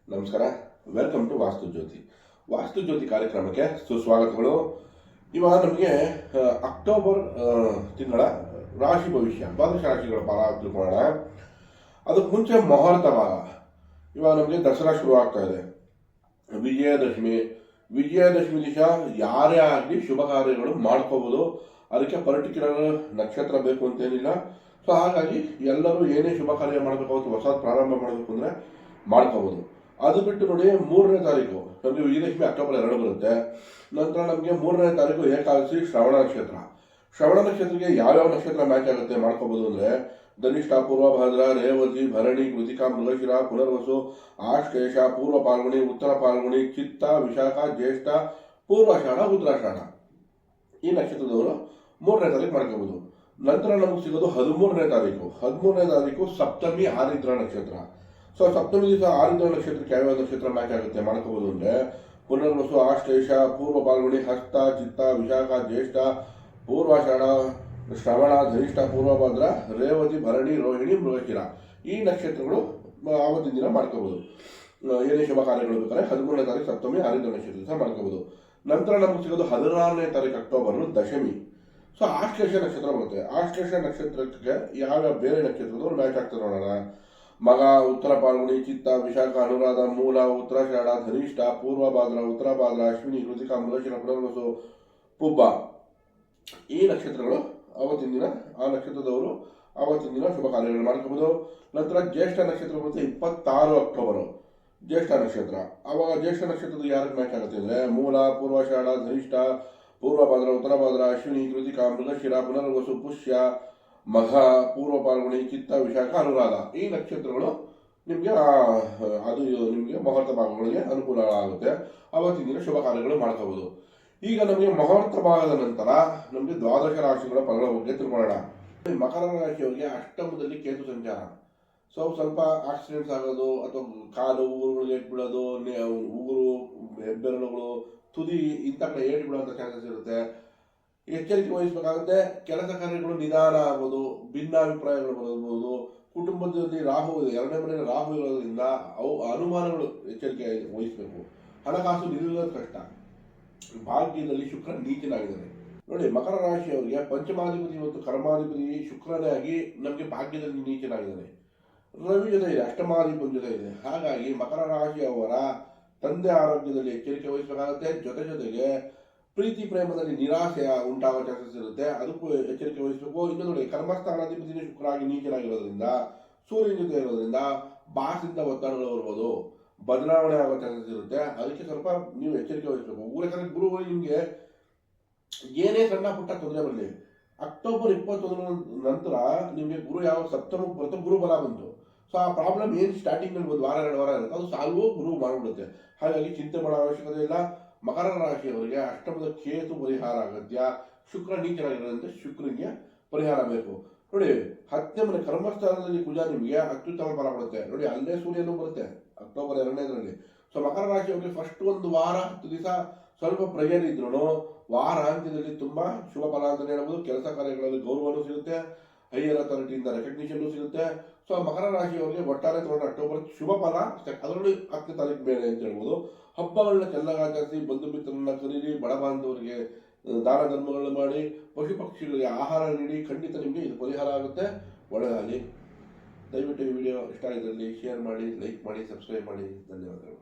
ನಮಸ್ಕಾರ. Welcome to ವಾಸ್ತು ಜ್ಯೋತಿ ಕಾರ್ಯಕ್ರಮಕ್ಕೆ ಸುಸ್ವಾಗತಗಳು. ಇವಾಗ ನಮಗೆ ಅಕ್ಟೋಬರ್ ತಿಂಗಳ ರಾಶಿ ಭವಿಷ್ಯ ದ್ವಾದಶ ರಾಶಿಗಳ ಫಲ ತಿಳ್ಕೊಳ್ಳೋಣ. ಅದಕ್ಕೆ ಮುಂಚೆ ಮುಹೂರ್ತ ಭಾಗ. ಇವಾಗ ನಮಗೆ ದಸರಾ ಶುರು ಆಗ್ತಾ ಇದೆ. ವಿಜಯದಶಮಿ ದಿವಸ ಯಾರೇ ಆಗಲಿ ಶುಭ ಕಾರ್ಯಗಳು ಮಾಡ್ಕೋಬೋದು. ಅದಕ್ಕೆ ಪರ್ಟಿಕ್ಯುಲರ್ ನಕ್ಷತ್ರ ಬೇಕು ಅಂತೇನಿಲ್ಲ. ಸೊ ಹಾಗಾಗಿ ಎಲ್ಲರೂ ಏನೇ ಶುಭ ಕಾರ್ಯ ಮಾಡಬೇಕು ಅವತ್ತು ಹೊಸ ಪ್ರಾರಂಭ ಮಾಡಬೇಕು ಅಂದರೆ ಮಾಡ್ಕೋಬೋದು. ಅದು ಬಿಟ್ಟು ನೋಡಿ, 3ನೇ ತಾರೀಕು ನಮಗೆ ವಿಜಯದಶಮಿ ಅಕ್ಟೋಬರ್ 2 ಬರುತ್ತೆ. ನಂತರ ನಮಗೆ 3ನೇ ತಾರೀಕು ಏಕಾದಶಿ ಶ್ರವಣ ನಕ್ಷತ್ರ. ಶ್ರವಣ ನಕ್ಷತ್ರಕ್ಕೆ ಯಾವ್ಯಾವ ನಕ್ಷತ್ರ ಮ್ಯಾಚ್ ಆಗುತ್ತೆ ಮಾಡ್ಕೋಬೋದು ಅಂದರೆ ಧನಿಷ್ಠ, ಪೂರ್ವಭಾದ್ರ, ರೇವತಿ, ಭರಣಿ, ಕೃತಿಕಾ, ಮೃಗಶಿರ, ಪುನರ್ವಸು, ಆಶ್ಲೇಷ, ಪೂರ್ವ ಪಾಲ್ಗುಣಿ, ಉತ್ತರ ಪಾಲ್ಗುಣಿ, ಚಿತ್ತ, ವಿಶಾಖ, ಜ್ಯೇಷ್ಠ, ಪೂರ್ವಾಷಾಢ, ಉತ್ತರಾಷಾಢ. ಈ ನಕ್ಷತ್ರದವರು 3ನೇ ತಾರೀಕು ಮಾಡ್ಕೋಬೋದು. ನಂತರ ನಮಗೆ ಸಿಗೋದು 13ನೇ ತಾರೀಕು ಸಪ್ತಮಿ ಆರಿದ್ರ ನಕ್ಷತ್ರ. ಸೊ ಸಪ್ತಮಿ ದಿವಸ ಆರಿದ್ರ ನಕ್ಷತ್ರಕ್ಕೆ ಯಾವ್ಯಾವ ನಕ್ಷತ್ರ ಮ್ಯಾಚ್ ಆಗುತ್ತೆ ಮಾಡ್ಕೋಬೋದು ಅಂದರೆ ಪುನರ್ವಸು, ಆಶ್ಲೇಷ, ಪೂರ್ವ ಪಾಲ್ಗುಣಿ, ಹಸ್ತ, ಚಿತ್ತ, ವಿಶಾಖ, ಜ್ಯೇಷ್ಠ, ಪೂರ್ವಾಷಾಢ, ಶ್ರವಣ, ಧನಿಷ್ಠ, ಪೂರ್ವಭದ್ರ, ರೇವತಿ, ಭರಣಿ, ರೋಹಿಣಿ, ಮೃಗಶಿರ. ಈ ನಕ್ಷತ್ರಗಳು ಆವತ್ತಿನ ದಿನ ಮಾಡ್ಕೋಬೋದು. ಏನೇ ಶುಭ ಕಾರ್ಯಗಳು ಬೇಕಾದ್ರೆ 13ನೇ ತಾರೀಕು ಸಪ್ತಮಿ ಆರಿದ್ರ ನಕ್ಷತ್ರ ದಿವಸ ಮಾಡ್ಕೋಬೋದು. ನಂತರ ನಮಗೆ ಸಿಗೋದು 16ನೇ ತಾರೀಕು ಅಕ್ಟೋಬರ್ ದಶಮಿ. ಸೊ ಆಶ್ಲೇಷ ನಕ್ಷತ್ರ ಬರುತ್ತೆ. ಆಶ್ಲೇಷ ನಕ್ಷತ್ರಕ್ಕೆ ಯಾವ್ಯಾವ ಬೇರೆ ನಕ್ಷತ್ರದವ್ರು ಮ್ಯಾಚ್ ಆಗ್ತಾರೆ ನೋಡೋಣ. ಮಗ, ಉತ್ತರ ಪಾಲ್ಗುಣಿ, ಚಿತ್ತ, ವಿಶಾಖ, ಅನುರಾಧ, ಮೂಲ, ಉತ್ತರಾಷಾಢ, ಧನಿಷ್ಠ, ಪೂರ್ವಭಾದ್ರ, ಉತ್ತರಭಾದ್ರ, ಅಶ್ವಿನಿ, ಕೃತಿಕಾ, ಮೃಗಶಿರ, ಪುನರ್ವಸು, ಪುಬ್ಬ. ಈ ನಕ್ಷತ್ರಗಳು ಆವತ್ತಿನ ದಿನ ಆ ನಕ್ಷತ್ರದವರು ಆವತ್ತಿನ ದಿನ ಶುಭ ಕಾರ್ಯಗಳು ಮಾಡ್ಕೋಬಹುದು. ನಂತರ ಜ್ಯೇಷ್ಠ ನಕ್ಷತ್ರ ಬರುತ್ತೆ 26 ಅಕ್ಟೋಬರ್ ಜ್ಯೇಷ್ಠ ನಕ್ಷತ್ರ. ಆವಾಗ ಜ್ಯೇಷ್ಠ ನಕ್ಷತ್ರದ ಯಾರಿಗೆ ಮ್ಯಾಚ್ ಆಗುತ್ತೆ ಅಂದರೆ ಮೂಲ, ಪೂರ್ವಾಷಾಢ, ಧನಿಷ್ಠ, ಪೂರ್ವಭಾದ್ರ, ಉತ್ತರಭಾದ್ರ, ಅಶ್ವಿನಿ, ಕೃತಿಕಾ, ಮೃಗಶಿರ, ಪುನರ್ವಸು, ಪುಷ್ಯ, ಮಘ, ಪೂರ್ವ ಪಾಲ್ಗುಣಿ, ಚಿತ್ತ, ವಿಶಾಖ, ಅನುರಾಧ. ಈ ನಕ್ಷತ್ರಗಳು ನಿಮಗೆ ನಿಮಗೆ ಮುಹೂರ್ತ ಭಾಗಗಳಿಗೆ ಅನುಕೂಲ ಆಗುತ್ತೆ. ಆವತ್ತಿನ ದಿನ ಶುಭ ಕಾರ್ಯಗಳು ಮಾಡ್ಕೋಬಹುದು. ಈಗ ನಮಗೆ ಮುಹೂರ್ತ ಭಾಗದ ನಂತರ ನಮಗೆ ದ್ವಾದಶ ರಾಶಿಗಳ ಫಲಗಳ ಬಗ್ಗೆ ತಿಳ್ಕೊಳ್ಳೋಣ. ಮಕರ ರಾಶಿಯವರಿಗೆ ಅಷ್ಟಮದಲ್ಲಿ ಕೇತು ಸಂಚಾರ. ಸೊ ಸ್ವಲ್ಪ ಆಕ್ಸಿಡೆಂಟ್ಸ್ ಆಗೋದು ಅಥವಾ ಕಾಲು ಉಗುರುಗಳಿಗೆ ಬೀಳೋದು, ಉಗುರು, ಹೆಬ್ಬೆರಳುಗಳು, ತುದಿ ಇಂಥ ಕಡೆ ಏಟು ಬೀಳುವಂಥ ಚಾನ್ಸಸ್ ಇರುತ್ತೆ. ಎಚ್ಚರಿಕೆ ವಹಿಸಬೇಕಾಗುತ್ತೆ. ಕೆಲಸ ಕಾರ್ಯಗಳು ನಿಧಾನ ಆಗೋದು, ಭಿನ್ನಾಭಿಪ್ರಾಯಗಳು ಬರಬಹುದು. ಕುಟುಂಬದಲ್ಲಿ ರಾಹು, 2ನೇ ಮನೆಯಲ್ಲಿ ರಾಹು ಇರೋದ್ರಿಂದ ಅನುಮಾನಗಳು ಎಚ್ಚರಿಕೆ ವಹಿಸಬೇಕು. ಹಣಕಾಸು ನಿಲ್ಲೋದು ಕಷ್ಟ. ಭಾಗ್ಯದಲ್ಲಿ ಶುಕ್ರ ನೀಚನಾಗಿದ್ದಾನೆ ನೋಡಿ. ಮಕರ ರಾಶಿಯವರಿಗೆ ಪಂಚಮಾಧಿಪತಿ ಮತ್ತು ಕರ್ಮಾಧಿಪತಿ ಶುಕ್ರನೇ ಆಗಿ ನಮಗೆ ಭಾಗ್ಯದಲ್ಲಿ ನೀಚನಾಗಿದ್ದಾನೆ. ರವಿ ಜೊತೆ ಇದೆ, ಅಷ್ಟಮಾಧಿಪತಿ ಜೊತೆ ಇದೆ. ಹಾಗಾಗಿ ಮಕರ ರಾಶಿಯವರ ತಂದೆ ಆರೋಗ್ಯದಲ್ಲಿ ಎಚ್ಚರಿಕೆ ವಹಿಸಬೇಕಾಗುತ್ತೆ. ಜೊತೆಗೆ ಪ್ರೀತಿ ಪ್ರೇಮದಲ್ಲಿ ನಿರಾಸೆ ಉಂಟಾಗುವ ಚಾನ್ಸಸ್ ಇರುತ್ತೆ. ಅದಕ್ಕೂ ಎಚ್ಚರಿಕೆ ವಹಿಸಬೇಕು. ಇನ್ನು ನೋಡಿ, ಕರ್ಮಸ್ಥಾನಾಧಿಪತಿ ಶುಕ್ರ ಆಗಿ ನೀಚನಾಗಿರೋದ್ರಿಂದ, ಸೂರ್ಯನ ಜೊತೆ ಇರೋದ್ರಿಂದ ಬಾಸಿಂದ ಒತ್ತಡಗಳು ಬರ್ಬೋದು, ಬದಲಾವಣೆ ಆಗೋ ಚಾನ್ಸಸ್ ಇರುತ್ತೆ. ಅದಕ್ಕೆ ಸ್ವಲ್ಪ ನೀವು ಎಚ್ಚರಿಕೆ ವಹಿಸಬೇಕು. ಯಾಕಂದ್ರೆ ಗುರುಗಳು ನಿಮಗೆ ಏನೇ ಸಣ್ಣ ಪುಟ್ಟ ತೊಂದರೆ ಬರಲಿ, ಅಕ್ಟೋಬರ್ 21 ನಂತರ ನಿಮಗೆ ಗುರು ಯಾವ ಸಪ್ತಮಕ್ಕೆ ಬರುತ್ತೆ, ಗುರು ಬಲ ಬಂತು. ಸೊ ಆ ಪ್ರಾಬ್ಲಮ್ ಏನು ಸ್ಟಾರ್ಟಿಂಗ್ನಲ್ಲಿ 1 ವಾರ 2 ವಾರ ಇರುತ್ತೆ, ಅದು ಸಾಲ್ವೋ ಗುರು ಮಾಡಿಬಿಡುತ್ತೆ. ಹಾಗಾಗಿ ಚಿಂತೆ ಮಾಡೋ ಅವಶ್ಯಕತೆ ಇಲ್ಲ. ಮಕರ ರಾಶಿಯವರಿಗೆ ಅಷ್ಟಮದ ಕೇತು ಪರಿಹಾರ ಅಗತ್ಯ. ಶುಕ್ರ ನೀಚನಾಗಿರೋದ್ರಿಂದ ಶುಕ್ರನಿಗೆ ಪರಿಹಾರ ಬೇಕು. ನೋಡಿ, 10ನೇ ಮನೆ ಕರ್ಮಸ್ಥಾನದಲ್ಲಿ ಕುಜ ನಿಮಗೆ ಅತ್ಯುತ್ತಮ ಫಲ ಕೊಡುತ್ತೆ. ನೋಡಿ, ಅಲ್ಲೇ ಸೂರ್ಯನೂ ಬರುತ್ತೆ ಅಕ್ಟೋಬರ್ 2ನೇದರಲ್ಲಿ. ಸೊ ಮಕರ ರಾಶಿಯವರಿಗೆ ಫಸ್ಟ್ 1 ವಾರ 10 ದಿವಸ ಸ್ವಲ್ಪ ಪ್ರೆಷರ್ ಇದ್ರು ವಾರಾಂತ್ಯದಲ್ಲಿ ತುಂಬಾ ಶುಭ ಫಲ ಅಂತ ಹೇಳ್ಬೋದು. ಕೆಲಸ ಕಾರ್ಯಗಳಲ್ಲಿ ಗೌರವನೂ ಸಿಗುತ್ತೆ, ಹೈಯರ್ ಅಥಾರಿಟಿಯಿಂದ ರೆಕಗ್ನಿಷನ್ ಸಿಗುತ್ತೆ. ಸೊ ಮಕರ ರಾಶಿಯವರಿಗೆ ಒಟ್ಟಾರೆ ತಗೊಂಡ್ರೆ ಅಕ್ಟೋಬರ್ ಶುಭ ಫಲ. ಅದರಲ್ಲಿ 10ನೇ ತಾರೀಕು ಬೇರೆ ಅಂತ ಹೇಳ್ಬೋದು. ಹಬ್ಬಗಳನ್ನ ಚೆನ್ನಾಗಿ ಆಚರಿಸಿ, ಬಂಧು ಮಿತ್ರರನ್ನ ಕರೀರಿ, ಬಡ ಬಾಂಧವರಿಗೆ ದಾನ ಧರ್ಮಗಳನ್ನು ಮಾಡಿ, ಪಶು ಪಕ್ಷಿಗಳಿಗೆ ಆಹಾರ ನೀಡಿ. ಖಂಡಿತ ನಿಮಗೆ ಇದು ಪರಿಹಾರ ಆಗುತ್ತೆ. ಒಳ್ಳೆಯದಾಗಲಿ. ದಯವಿಟ್ಟು ಈ ವಿಡಿಯೋ ಇಷ್ಟ ಆಗಿದ್ದಲ್ಲಿ ಶೇರ್ ಮಾಡಿ, ಲೈಕ್ ಮಾಡಿ, ಸಬ್ಸ್ಕ್ರೈಬ್ ಮಾಡಿ. ಧನ್ಯವಾದಗಳು.